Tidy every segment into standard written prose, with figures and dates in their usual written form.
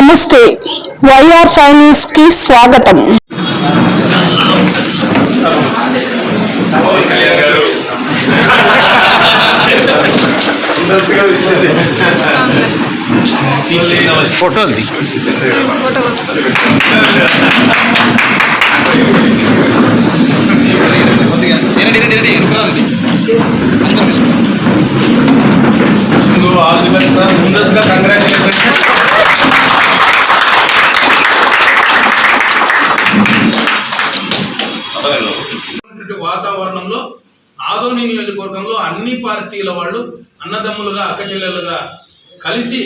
నమస్తే YR five news కి స్వాగతం. ఫోటోలు ఆల్ ది బెస్ట్ సార్. ముందస్తుగా కంగ్రాచులేషన్స్. వాతావరణంలో ఆదోని నియోజకవర్గంలో అన్ని పార్టీల వాళ్ళు అన్నదమ్ములుగా అక్కచెల్లెలుగా కలిసి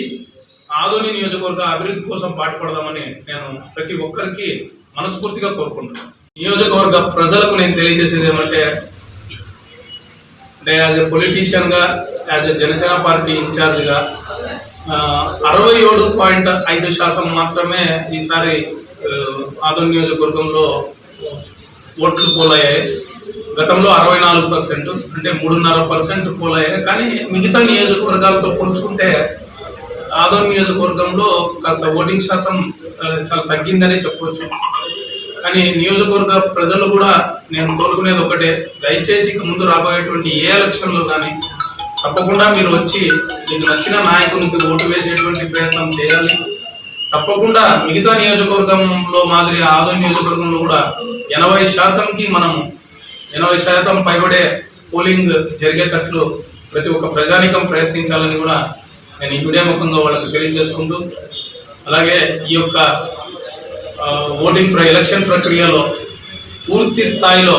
ఆదోని నియోజకవర్గ అభివృద్ధి కోసం పాటుపడదామని నేను ప్రతి ఒక్కరికి మనస్ఫూర్తిగా కోరుకుంటున్నాను. నియోజకవర్గ ప్రజలకు నేను తెలియజేసేది ఏమంటే యాజ్ ఎ పొలిటీషియన్గా, యాజ్ ఎ జనసేన పార్టీ ఇన్ఛార్జ్గా 67.5% మాత్రమే ఈసారి ఆదోని నియోజకవర్గంలో ఓట్లు పోలయ్యాయి. గతంలో 64%, అంటే 3.5% పోలయ్యాయి. కానీ మిగతా నియోజకవర్గాలతో పోల్చుకుంటే ఆదోని నియోజకవర్గంలో కాస్త ఓటింగ్ శాతం చాలా తగ్గిందనే చెప్పవచ్చు. కానీ నియోజకవర్గ ప్రజలు కూడా నేను కోరుకునేది ఒకటే, దయచేసి ముందు రాబోయేటువంటి ఏ ఎలక్షన్లో కానీ తప్పకుండా మీరు వచ్చి మీకు నచ్చిన నాయకునికి ఓటు వేసేటువంటి ప్రయత్నం చేయాలి. తప్పకుండా మిగతా నియోజకవర్గంలో మాదిరి ఆదోని నియోజకవర్గంలో కూడా 80%కి మనం 80% పైబడే పోలింగ్ జరిగేటట్లు ప్రతి ఒక్క ప్రజానికం ప్రయత్నించాలని కూడా నేను ఈ వీడియో ముఖంగా వాళ్ళకి తెలియజేసుకుంటూ, అలాగే ఈ యొక్క ఓటింగ్ ఎలక్షన్ ప్రక్రియలో పూర్తి స్థాయిలో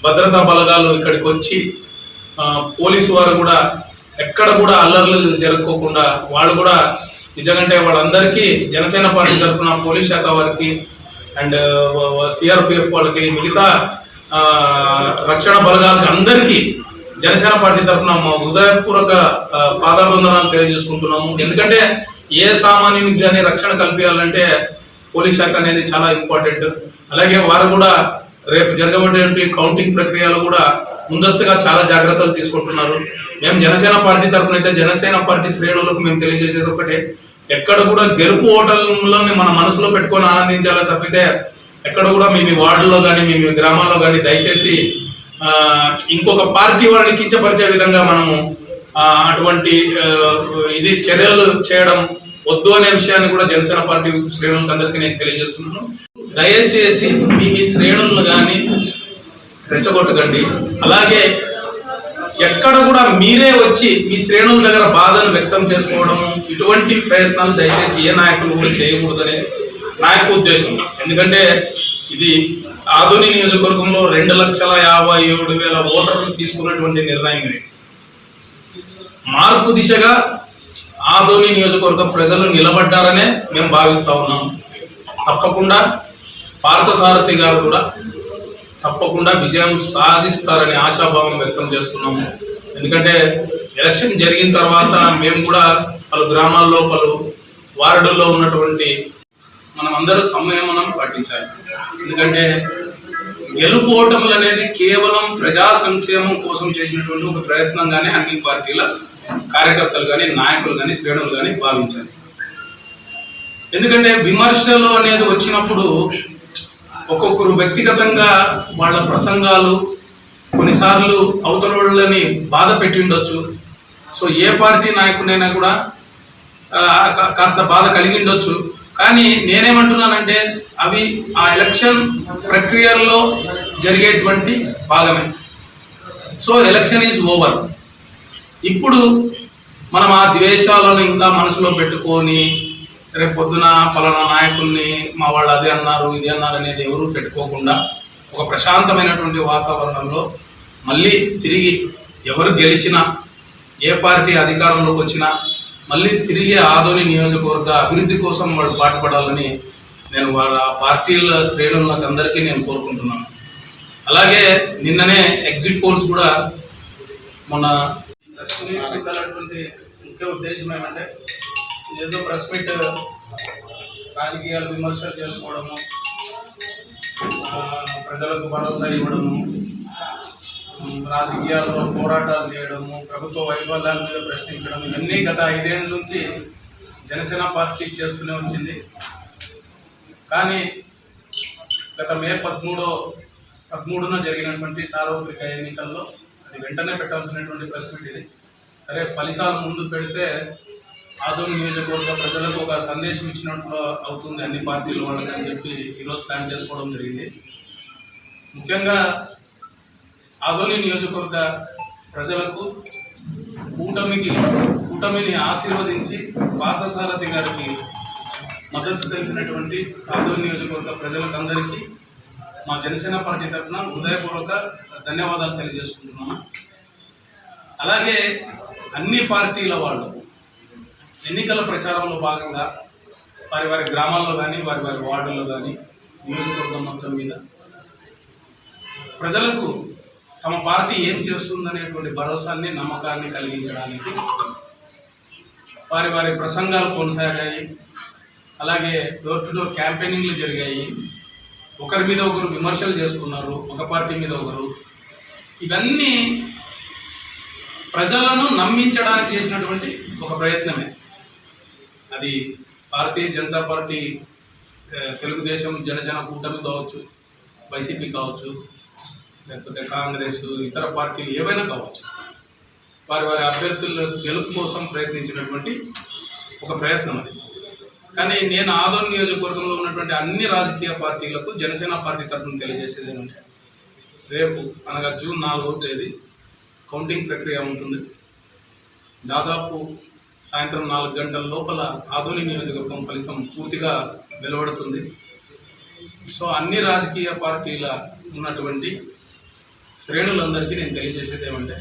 భద్రతా బలగాలు ఇక్కడికి వచ్చి పోలీసు వారు కూడా ఎక్కడ కూడా అల్లర్లు జరుపుకోకుండా వాళ్ళు కూడా నిజంగా వాళ్ళందరికీ జనసేన పార్టీ తరఫున పోలీస్ శాఖ వారికి అండ్ సిఆర్పిఎఫ్ వాళ్ళకి మిగతా రక్షణ బలగాలకి అందరికీ జనసేన పార్టీ తరఫున మా హృదయపూర్వక పాదాభివందనాలు తెలియజేసుకుంటున్నాము. ఎందుకంటే ఏ సామాన్యునికి కానీ రక్షణ కల్పించాలంటే పోలీస్ శాఖ అనేది చాలా ఇంపార్టెంట్. అలాగే వారు కూడా రేపు జరగబోయేటువంటి కౌంటింగ్ ప్రక్రియలో కూడా ముందస్తుగా చాలా జాగ్రత్తలు తీసుకుంటున్నారు. మేము జనసేన పార్టీ తరఫున అయితే జనసేన పార్టీ శ్రేణులకు మేము తెలియజేసేది ఒకటే, ఎక్కడ కూడా గెలుపు ఓటర్లని మన మనసులో పెట్టుకొని ఆనందించాలని తప్పితే ఎక్కడ కూడా మీ వార్డులో కానీ మీ గ్రామాల్లో కానీ దయచేసి ఇంకొక పార్టీ వాళ్ళని కించపరిచే విధంగా మనము అటువంటి ఇది చర్యలు చేయడం వద్దు అనే విషయాన్ని కూడా జనసేన పార్టీ శ్రేణులకు అందరికీ నేను తెలియజేస్తున్నాను. దయచేసి మీ శ్రేణులను కానీ రెచ్చగొట్టకండి. అలాగే ఎక్కడ కూడా మీరే వచ్చి మీ శ్రేణుల దగ్గర బాధను వ్యక్తం చేసుకోవడము, ఇటువంటి ప్రయత్నాలు దయచేసి ఏ నాయకులు కూడా చేయకూడదనే నా యొక్క ఉద్దేశం. ఎందుకంటే ఇది ఆదోని నియోజకవర్గంలో 2,57,000 ఓటర్లు తీసుకున్నటువంటి నిర్ణయం. మార్పు దిశగా ఆదోని నియోజకవర్గ ప్రజలు నిలబడ్డారనే మేము భావిస్తా ఉన్నాము. తప్పకుండా పార్థసారథి గారు కూడా తప్పకుండా విజయం సాధిస్తారని ఆశాభావం వ్యక్తం చేస్తున్నాము. ఎందుకంటే ఎలక్షన్ జరిగిన తర్వాత మేము కూడా పలు గ్రామాల్లో పలు వార్డుల్లో ఉన్నటువంటి మనం అందరూ సంయమనం పాటించాలి. ఎందుకంటే గెలుపు ఓటములు అనేది కేవలం ప్రజా సంక్షేమం కోసం చేసినటువంటి ఒక ప్రయత్నంగానే అన్ని పార్టీల కార్యకర్తలు కానీ నాయకులు కానీ శ్రేణులు కానీ భావించాలి. ఎందుకంటే విమర్శలు అనేది వచ్చినప్పుడు ఒక్కొక్కరు వ్యక్తిగతంగా వాళ్ళ ప్రసంగాలు కొన్నిసార్లు అవతల వాళ్ళని బాధ పెట్టి ఉండొచ్చు. సో ఏ పార్టీ నాయకుడైనా కూడా కాస్త బాధ కలిగి ఉండొచ్చు. కానీ నేనేమంటున్నానంటే అవి ఆ ఎలక్షన్ ప్రక్రియల్లో జరిగేటువంటి భాగమే. So election is over. ఇప్పుడు మనం ఆ ద్వేషాలను ఇంకా మనసులో పెట్టుకొని రేపు పొద్దున పలానా నాయకుల్ని మా వాళ్ళు అదే అన్నారు ఇది అన్నారు అనేది ఎవరూ పెట్టుకోకుండా ఒక ప్రశాంతమైనటువంటి వాతావరణంలో మళ్ళీ తిరిగి ఎవరు గెలిచినా ఏ పార్టీ అధికారంలోకి వచ్చినా మళ్ళీ తిరిగి ఆదోని నియోజకవర్గ అభివృద్ధి కోసం వాళ్ళు పాటుపడాలని నేను వాళ్ళ పార్టీల శ్రేణులకు అందరికీ నేను కోరుకుంటున్నాను. అలాగే నిన్ననే ఎగ్జిట్ పోల్స్ కూడా మొన్న ప్రెస్ మీట్ పెట్టాలన్నటువంటి ముఖ్య ఉద్దేశం ఏమంటే ఏదో ప్రెస్ మీట్ రాజకీయాలు విమర్శలు చేసుకోవడము, ప్రజలకు భరోసా ఇవ్వడము, రాజకీయాల్లో పోరాటాలు చేయడము, ప్రభుత్వ వైఫల్యాల మీద ప్రశ్నించడం, ఇవన్నీ గత 5 ఏళ్ళ నుంచి జనసేన పార్టీ చేస్తూనే వచ్చింది. కానీ గత మే 13న జరిగినటువంటి సార్వత్రిక ఎన్నికల్లో అది వెంటనే పెట్టాల్సినటువంటి ప్రెస్ మీట్ ఇది. సరే, ఫలితాలు ముందు పెడితే ఆదోని నియోజకవర్గ ప్రజలకు ఒక సందేశం ఇచ్చినట్లు అవుతుంది అన్ని పార్టీల వాళ్ళకి అని చెప్పి ఈరోజు ప్లాన్ చేసుకోవడం జరిగింది. ముఖ్యంగా ఆదోని నియోజకవర్గ ప్రజలకు కూటమిని ఆశీర్వదించి పార్థసారథి గారికి మద్దతు తెలిపినటువంటి ఆదోని నియోజకవర్గ ప్రజలకందరికీ మా జనసేన పార్టీ తరఫున హృదయపూర్వక ధన్యవాదాలు తెలియజేసుకుంటున్నాను. అలాగే అన్ని పార్టీల వాళ్ళు ఎన్నికల ప్రచారంలో భాగంగా వారి గ్రామాల్లో కానీ వారి వార్డుల్లో కానీ నియోజకవర్గం మొత్తం మీద ప్రజలకు తమ పార్టీ ఏం చేస్తుందనేటువంటి భరోసాన్ని, నమ్మకాన్ని కలిగించడానికి వారి ప్రసంగాలు కొనసాగాయి. అలాగే డోర్ టు డోర్ క్యాంపెయినింగ్లు జరిగాయి. ఒకరి మీద ఒకరు విమర్శలు చేసుకున్నారు, ఒక పార్టీ మీద ఒకరు. ఇవన్నీ ప్రజలను నమ్మించడానికి చేసినటువంటి ఒక ప్రయత్నమే. అది భారతీయ జనతా పార్టీ, తెలుగుదేశం, జనసేన కూటమి కావచ్చు, వైసీపీ కావచ్చు, లేకపోతే కాంగ్రెస్, ఇతర పార్టీలు ఏవైనా కావచ్చు, వారి అభ్యర్థుల గెలుపు కోసం ప్రయత్నించినటువంటి ఒక ప్రయత్నం అది. కానీ నేను ఆదోని నియోజకవర్గంలో ఉన్నటువంటి అన్ని రాజకీయ పార్టీలకు జనసేన పార్టీ తరఫున తెలియజేసేది ఏమంటే, రేపు అనగా జూన్ 4వ తేదీ కౌంటింగ్ ప్రక్రియ ఉంటుంది. దాదాపు సాయంత్రం 4 గంటల లోపల ఆదోని నియోజకవర్గం ఫలితం పూర్తిగా వెలువడుతుంది. సో అన్ని రాజకీయ పార్టీల ఉన్నటువంటి శ్రేణులందరికీ నేను తెలియజేసేది ఏమంటే,